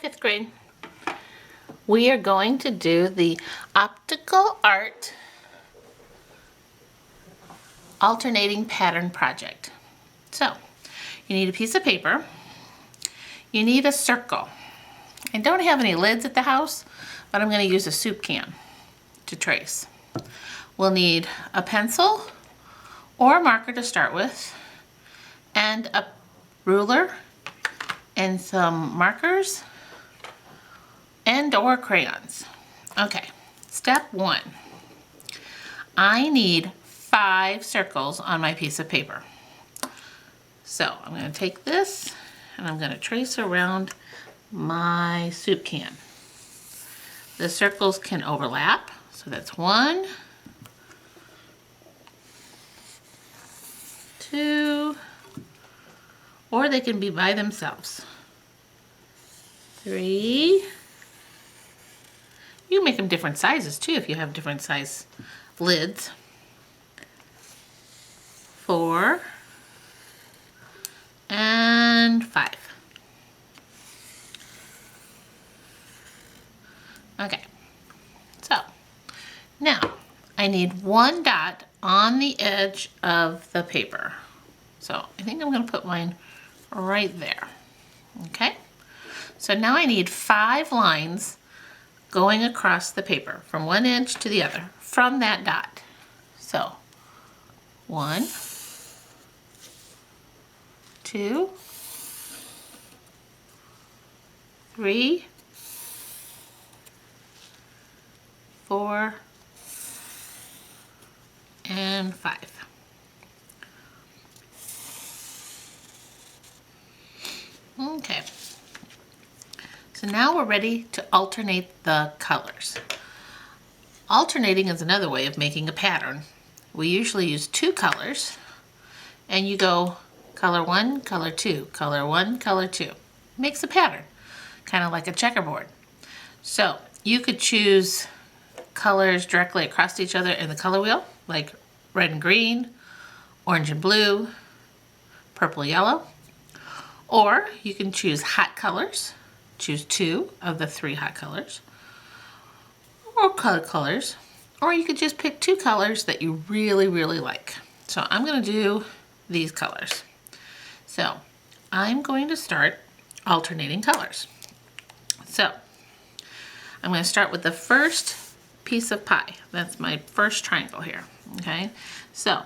fifth grade. We are going to do the Optical Art alternating pattern project. So, you need a piece of paper. You need a circle. I don't have any lids at the house, but I'm going to use a soup can to trace. We'll need a pencil or a marker to start with, and a ruler, and some markers, and or crayons. Okay, step one. I need 5 circles on my piece of paper. So I'm going to take this and I'm going to trace around my soup can. The circles can overlap, so that's 1, 2, or they can be by themselves. 3. You can make them different sizes too if you have different size lids. 4 and 5. Okay, so now I need 1 dot on the edge of the paper. So I think I'm going to put mine right there. Okay, so now I need 5 lines going across the paper from one edge to the other from that dot. So 1, 2, 3, 4, and 5. Okay, so now we're ready to alternate the colors. Alternating is another way of making a pattern. We usually use 2 colors, and you go color 1, color 2, color 1, color 2. Makes a pattern, kind of like a checkerboard. So you could choose colors directly across each other in the color wheel, like red and green, orange and blue, purple, yellow. Or you can choose hot colors, choose 2 of the 3 hot colors, or color colors, or you could just pick 2 colors that you really, really like. So I'm going to do these colors. So I'm going to start alternating colors. So I'm going to start with the first piece of pie. That's my first triangle here. Okay, so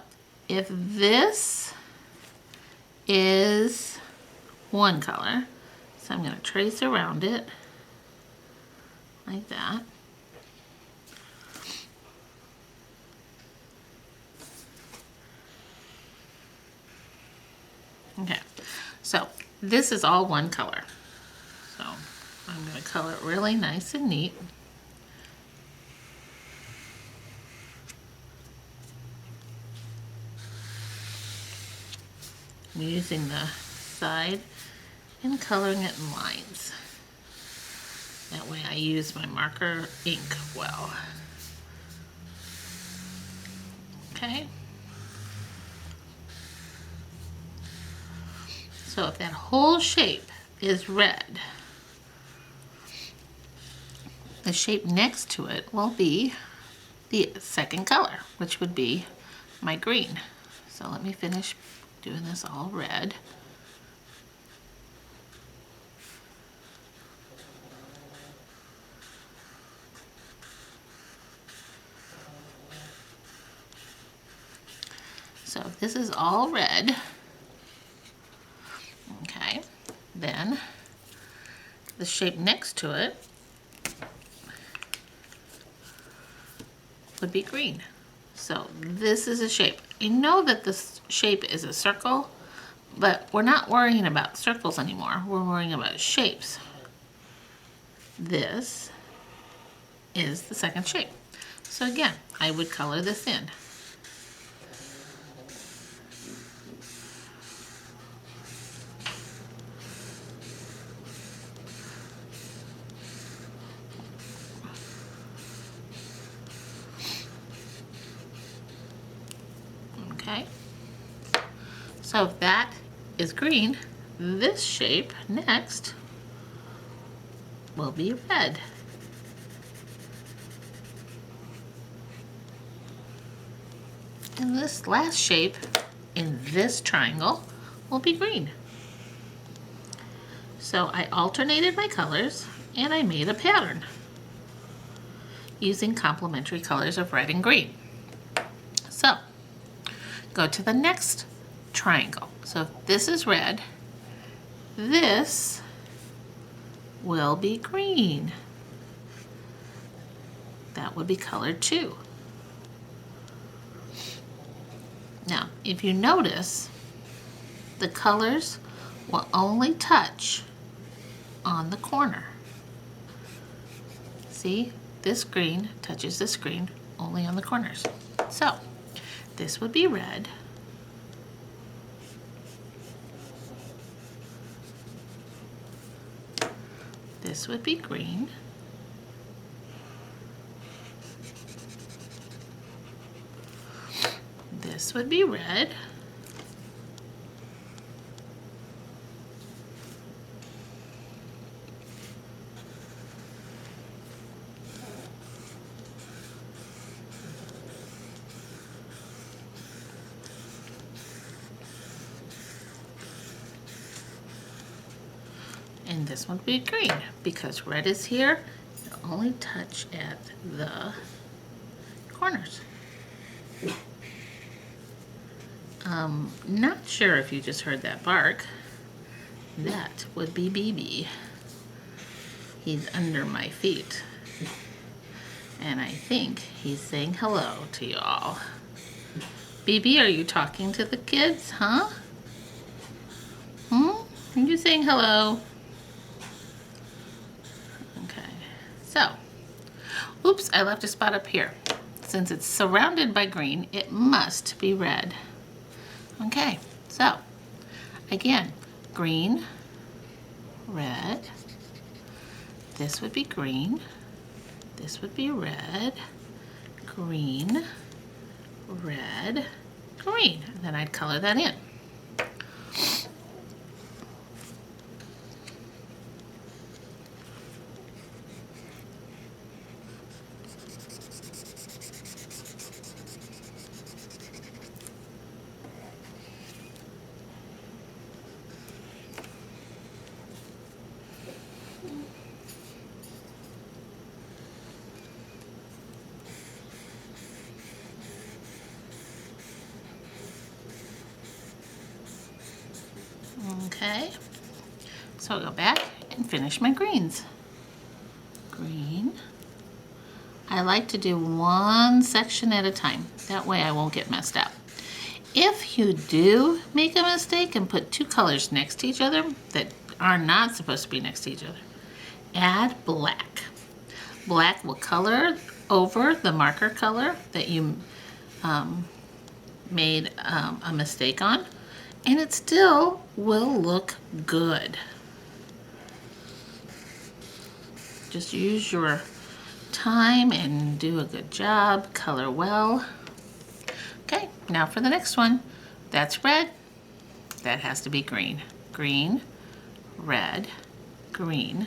if this is one color, so I'm going to trace around it like that. Okay, so this is all one color. So I'm going to color it really nice and neat. I'm using the side and coloring it in lines. That way I use my marker ink well. Okay. So if that whole shape is red, the shape next to it will be the second color, which would be my green. So let me finish doing this all red. So if this is all red, okay, then the shape next to it would be green. So this is a shape. You know that this shape is a circle, but we're not worrying about circles anymore. We're worrying about shapes. This is the second shape. So again, I would color this in. Okay, so if that is green, this shape next will be red. And this last shape in this triangle will be green. So I alternated my colors and I made a pattern using complementary colors of red and green. So go to the next triangle. So if this is red, this will be green. That would be colored too. Now, if you notice, the colors will only touch on the corner. See, this green touches this green only on the corners. So, this would be red. This would be green. This would be red. And this one would be green because red is here. It'll only touch at the corners. Not sure if you just heard that bark. That would be BB. He's under my feet. And I think he's saying hello to you all. BB, are you talking to the kids, huh? Are you saying hello? Okay, so, oops, I left a spot up here. Since it's surrounded by green, it must be red. Okay, so, again, green, red, this would be green, this would be red, green, red, green. And then I'd color that in. Okay, so I'll go back and finish my greens. Green. I like to do one section at a time. That way I won't get messed up. If you do make a mistake and put two colors next to each other that are not supposed to be next to each other, add black. Black will color over the marker color that you made a mistake on, and it still will look good. Just use your time and do a good job, color well. Okay, now for the next one. That's red, that has to be green. Green, red, green,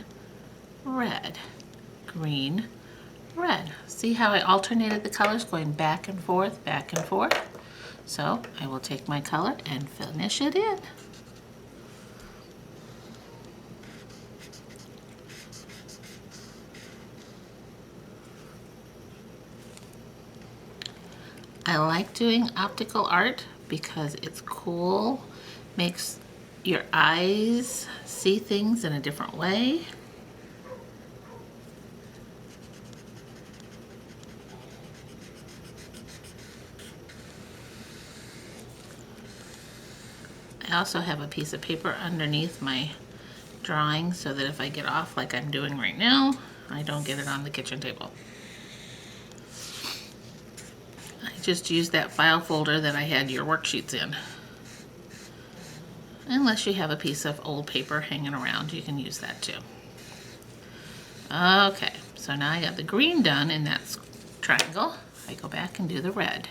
red, green, red. See how I alternated the colors going back and forth, back and forth? So I will take my color and finish it in. I like doing optical art because it's cool, makes your eyes see things in a different way. I also have a piece of paper underneath my drawing so that if I get off like I'm doing right now, I don't get it on the kitchen table. I just used that file folder that I had your worksheets in. Unless you have a piece of old paper hanging around, you can use that too. Okay, so now I got the green done in that triangle. I go back and do the red.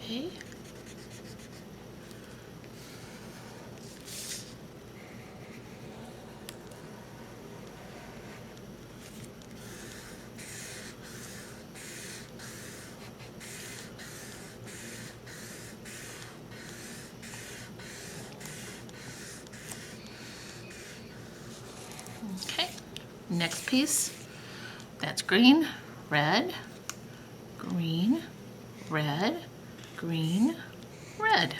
Okay. Okay, next piece, that's green, red, green, red, green, red.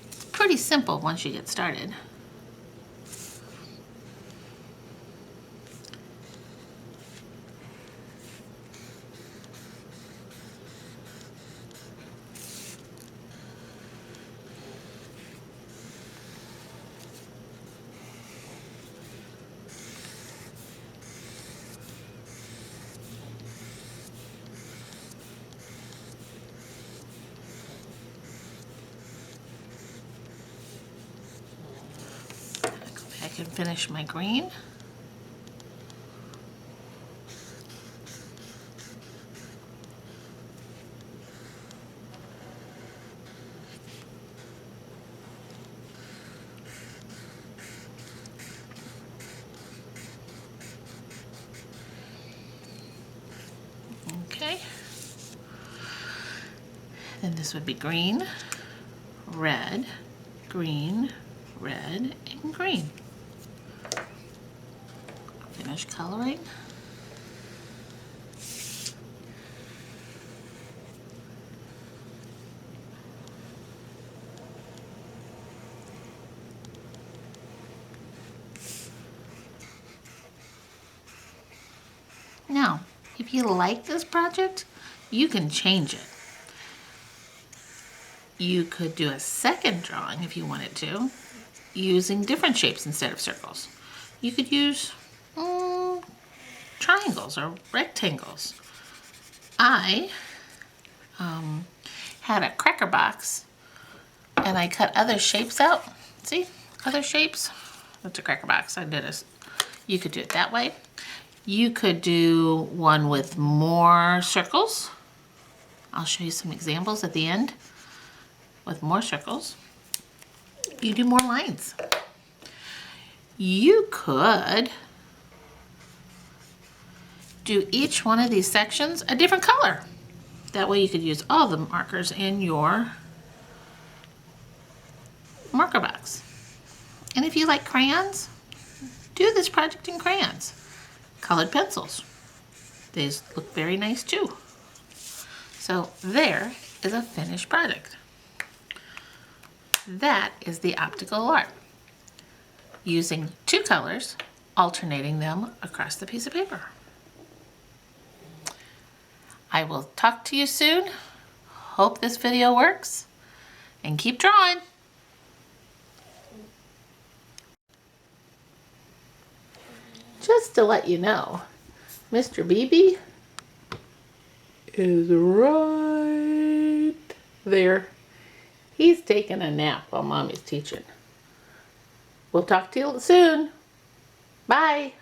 It's pretty simple once you get started. I can finish my green. Okay. Then this would be green, red, green, red, and green. Finish coloring. Now, if you like this project, you can change it. You could do a second drawing if you wanted to, using different shapes instead of circles. You could use triangles or rectangles. I had a cracker box and I cut other shapes out. See, other shapes. That's a cracker box. You could do it that way. You could do one with more circles. I'll show you some examples at the end with more circles. You do more lines. You could do each one of these sections a different color. That way you could use all the markers in your marker box. And if you like crayons, do this project in crayons. Colored pencils. These look very nice too. So there is a finished project. That is the optical art. Using two colors, alternating them across the piece of paper. I will talk to you soon. Hope this video works, and keep drawing. Just to let you know, Mr. BB is right there. He's taking a nap while Mommy's teaching. We'll talk to you soon. Bye.